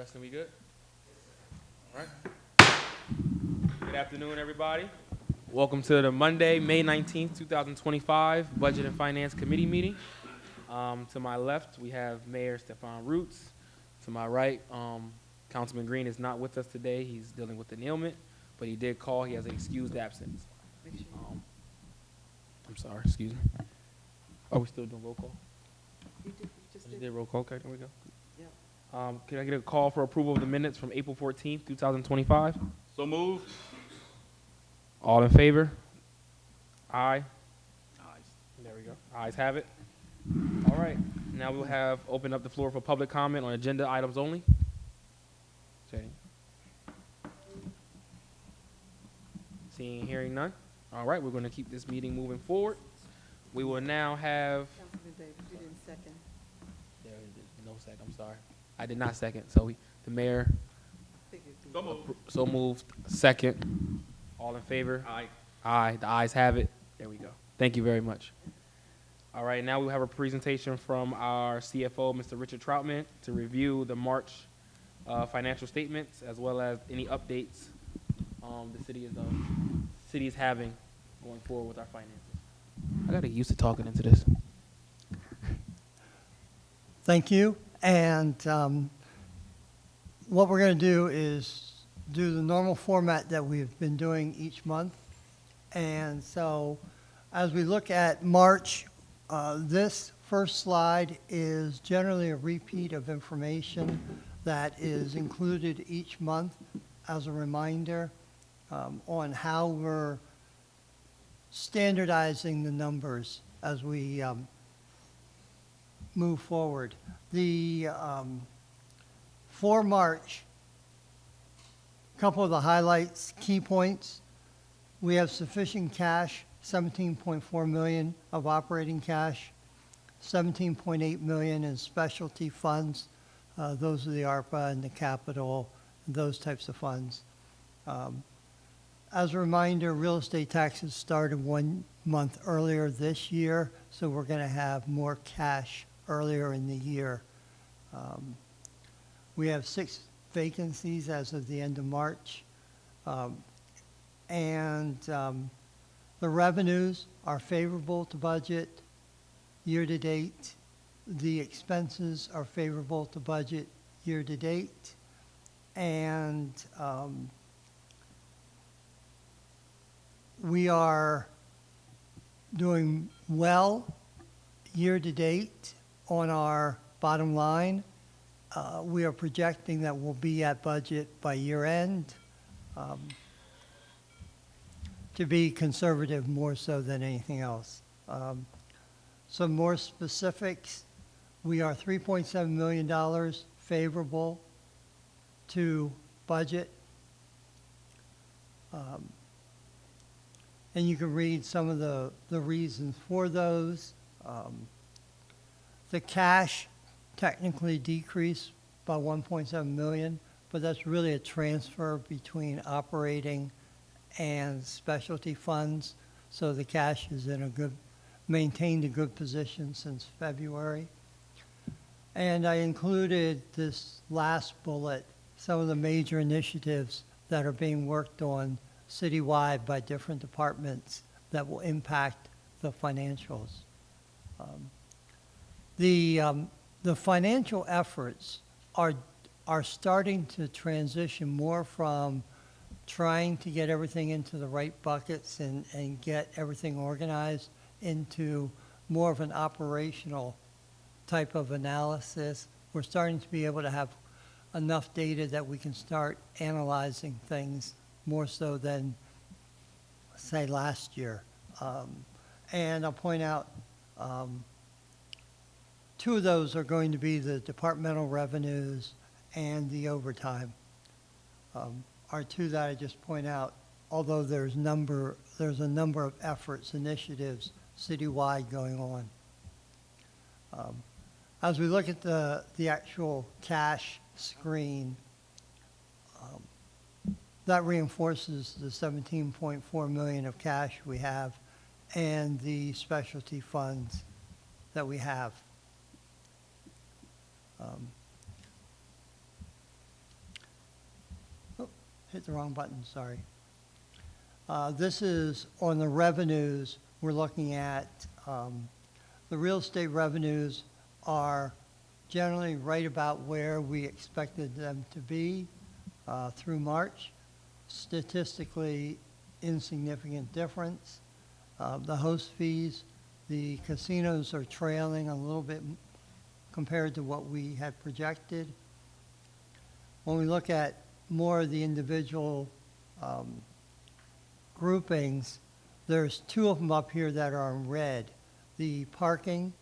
Justin, we good? All right. Good afternoon, everybody. Welcome to the Monday, May 19th, 2025 Budget and Finance Committee meeting. To my left, we have Mayor Stefan Roots. To my right, Councilman Green is not with us today. He's dealing with an ailment, but he did call. He has an excused absence. I'm sorry, excuse me. Are we still doing roll call? You just Did roll call, okay, there we go. Yep. Can I get a call for approval of the minutes from April 14th, 2025? So moved. All in favor? Aye. Ayes. There we go. Ayes have it. All right. Now we'll have open up the floor for public comment on agenda items only. Jenny. Seeing and hearing none. All right. We're going to keep this meeting moving forward. We will now have. Councilman Davis, you didn't second. There is no second. I'm sorry. I did not second. So the mayor. Figured you So would. moved. So moved. Second. All in favor? Aye. Aye. The ayes have it. There we go. Thank you very much. All right, now we have a presentation from our CFO, Mr. Richard Troutman, to review the March financial statements as well as any updates the city is having going forward with our finances. I got to get used to talking into this. Thank you. And what we're going to do is do the normal format that we've been doing each month. And so as we look at March, this first slide is generally a repeat of information that is included each month as a reminder on how we're standardizing the numbers as we move forward. For March, a couple of the highlights, key points. We have sufficient cash, 17.4 million of operating cash, 17.8 million in specialty funds. Those are the ARPA and the capital, those types of funds. As a reminder, real estate taxes started 1 month earlier this year, so we're going to have more cash earlier in the year. We have 6 vacancies as of the end of March. The revenues are favorable to budget year to date. The expenses are favorable to budget year to date. And we are doing well year to date on our bottom line. We are projecting that we'll be at budget by year end. To be conservative more so than anything else. Some more specifics, we are $3.7 million favorable to budget. And you can read some of the reasons for those. The cash technically decreased by 1.7 million, but that's really a transfer between operating and specialty funds. So the cash is in maintained a good position since February. And I included this last bullet, some of the major initiatives that are being worked on citywide by different departments that will impact the financials. The financial efforts are starting to transition more from trying to get everything into the right buckets and get everything organized into more of an operational type of analysis. We're starting to be able to have enough data that we can start analyzing things more so than, say, last year. And I'll point out 2 of those are going to be the departmental revenues and the overtime. Are 2 that I just point out, although there's a number of efforts, initiatives citywide going on. As we look at the actual cash screen, that reinforces the 17.4 million of cash we have and the specialty funds that we have. hit the wrong button, sorry. This is on the revenues. We're looking at, the real estate revenues are generally right about where we expected them to be through March. Statistically insignificant difference. The host fees, the casinos are trailing a little bit compared to what we had projected. When we look at more of the individual groupings, there's two of them up here that are in red. The parking,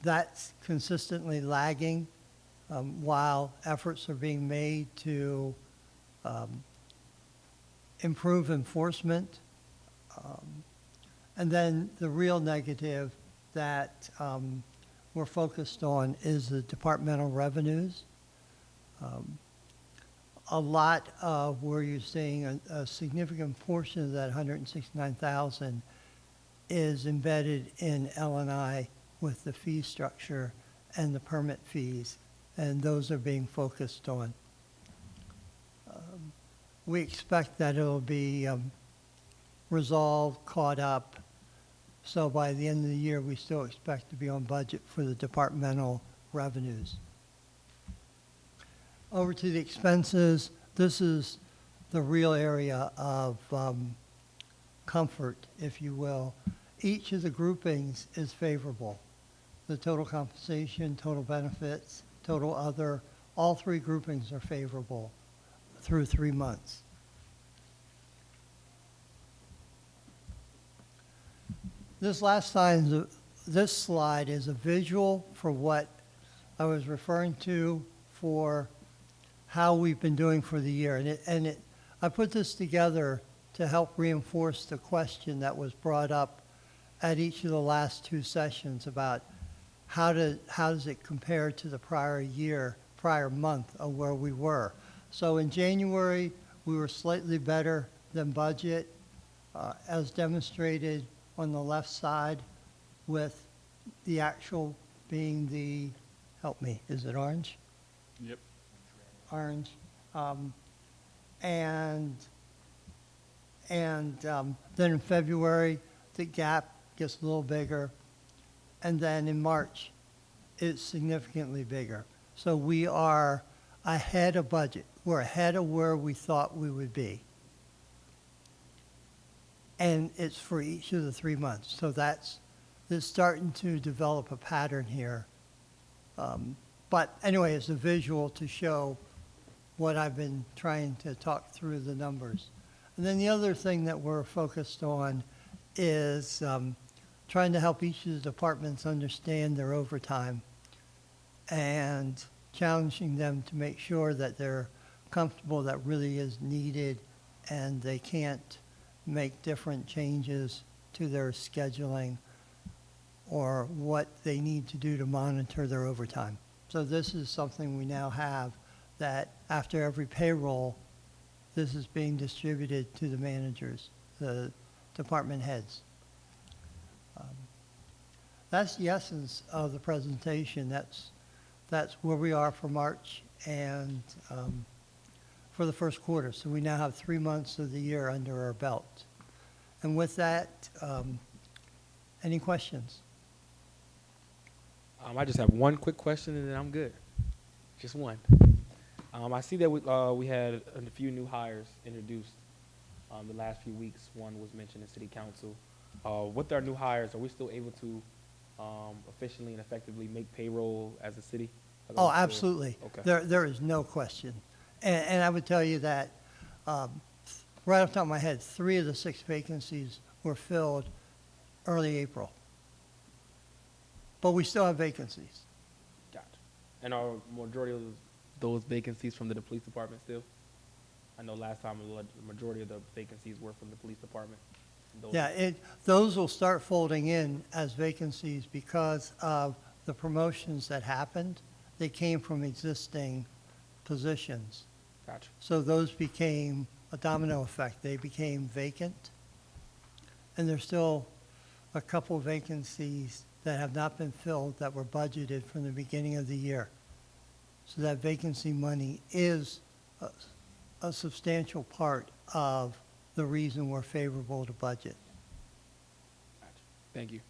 that's consistently lagging while efforts are being made to improve enforcement. And then the real negative that we're focused on is the departmental revenues. A lot of where you're seeing a significant portion of that 169,000 is embedded in L&I with the fee structure and the permit fees, and those are being focused on. We expect that it'll be resolved, caught up, so by the end of the year, we still expect to be on budget for the departmental revenues. Over to the expenses. This is the real area of comfort, if you will. Each of the groupings is favorable. The total compensation, total benefits, total other, all three groupings are favorable through 3 months. This slide is a visual for what I was referring to for how we've been doing for the year. I put this together to help reinforce the question that was brought up at each of the last two sessions about how does it compare to the prior month of where we were. So in January, we were slightly better than budget, as demonstrated on the left side, with the actual being the, help me, is it orange? Yep. Orange. And then in February, the gap gets a little bigger. And then in March, it's significantly bigger. So we are ahead of budget. We're ahead of where we thought we would be. And it's for each of the 3 months. So that's starting to develop a pattern here. But anyway, it's a visual to show what I've been trying to talk through the numbers. And then the other thing that we're focused on is trying to help each of the departments understand their overtime and challenging them to make sure that they're comfortable that really is needed and they can't make different changes to their scheduling or what they need to do to monitor their overtime. So this is something we now have that after every payroll, this is being distributed to the managers, the department heads. That's the essence of the presentation. That's where we are for March and for the first quarter. So we now have 3 months of the year under our belt. And with that, any questions? I just have one quick question and then I'm good. Just one. I see that we had a few new hires introduced the last few weeks. One was mentioned in City Council. With our new hires, are we still able to efficiently and effectively make payroll as a city? Oh, absolutely. Okay. There is no question. And I would tell you that right off the top of my head, 3 of the 6 vacancies were filled early April. But we still have vacancies. Gotcha. And are majority of those vacancies from the police department still? I know last time the majority of the vacancies were from the police department. Yeah, those will start folding in as vacancies because of the promotions that happened. They came from existing positions. Gotcha. So those became a domino effect. They became vacant. And there's still a couple vacancies that have not been filled that were budgeted from the beginning of the year. So that vacancy money is a substantial part of the reason we're favorable to budget. Thank you.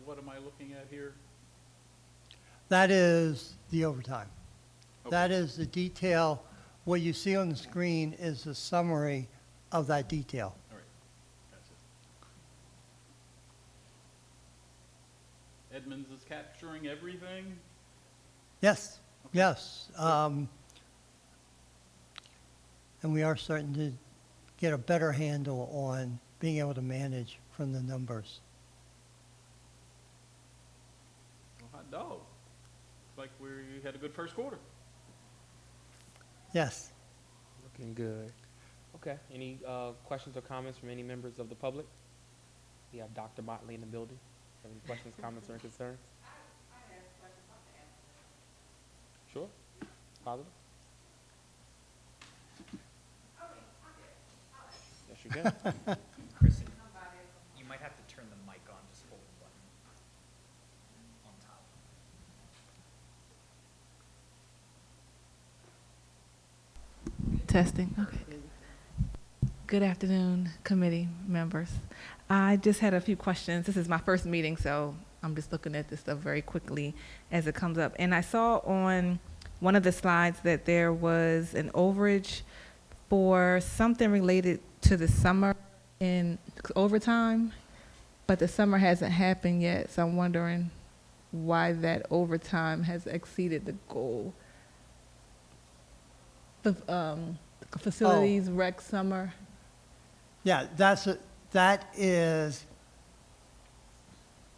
What am I looking at here? That is the overtime. Okay. That is the detail. What you see on the screen is a summary of that detail. All right, that's it. Edmonds is capturing everything? Yes, yes. And we are starting to get a better handle on being able to manage from the numbers. Well, hot dog. Looks like we had a good first quarter. Yes. Looking good. Okay. Any questions or comments from any members of the public? We have Dr. Motley in the building. Have any questions, comments, or concerns? Sure. Positive? Yes, you can. Kristen, you might have to turn the mic on, just hold the button on top. Testing, okay. Good afternoon, committee members. I just had a few questions. This is my first meeting, so I'm just looking at this stuff very quickly as it comes up. And I saw on one of the slides that there was an overage for something related to the summer in overtime, but the summer hasn't happened yet, so I'm wondering why that overtime has exceeded the goal. The facilities rec summer. Yeah, that is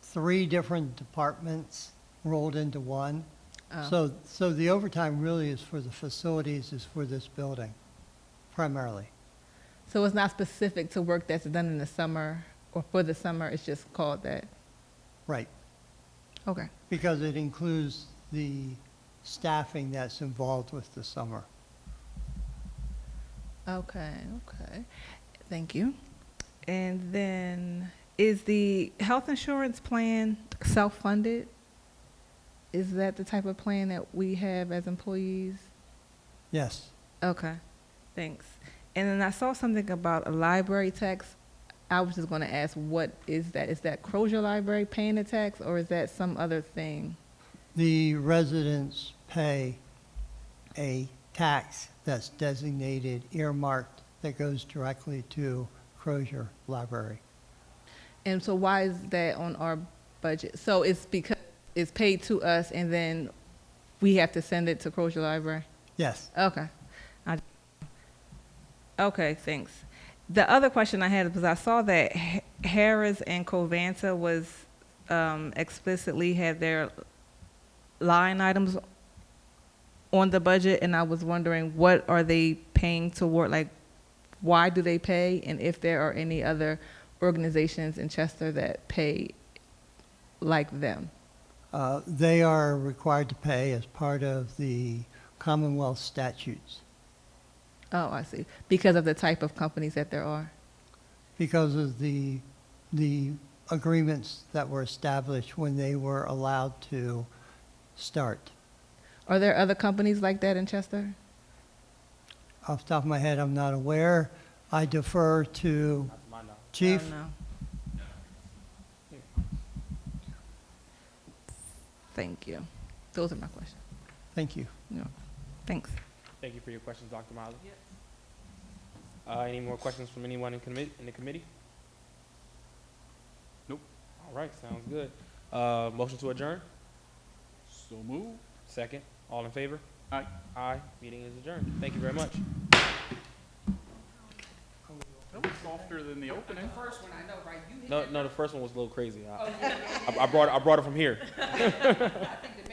3 different departments rolled into one. Oh. So the overtime really is for the facilities, is for this building, primarily. So it's not specific to work that's done in the summer or for the summer, it's just called that? Right, Okay. because it includes the staffing that's involved with the summer. Okay, okay. Thank you. And then, is the health insurance plan self-funded? Is that the type of plan that we have as employees? Yes. Okay, thanks. And then I saw something about a library tax. I was just going to ask, what is that? Is that Crozier Library paying the tax, or is that some other thing? The residents pay a tax that's designated, earmarked, that goes directly to Crozier Library. And so why is that on our budget? So it's because it's paid to us and then we have to send it to Crozier Library? Yes. Okay. Okay, thanks. The other question I had was I saw that Harris and Covanta was explicitly had their line items on the budget, and I was wondering, what are they paying toward, like, why do they pay, and if there are any other organizations in Chester that pay like them? They are required to pay as part of the Commonwealth statutes Oh, I see. Because of the type of companies that there are? because of the agreements that were established when they were allowed to start. Are there other companies like that in Chester? Off the top of my head, I'm not aware. I defer to Not to my knowledge. Chief. I don't know. Thank you. Those are my questions. Thank you. Yeah. Thanks. Thank you for your questions, Dr. Miley. Yes. Any more questions from anyone in the committee? Nope. All right, sounds good. Motion to adjourn? So move. Second. All in favor? Aye. Aye. Meeting is adjourned. Thank you very much. That was softer than the opening. First one, I know, right? No, the first one was a little crazy. I brought it from here. I think the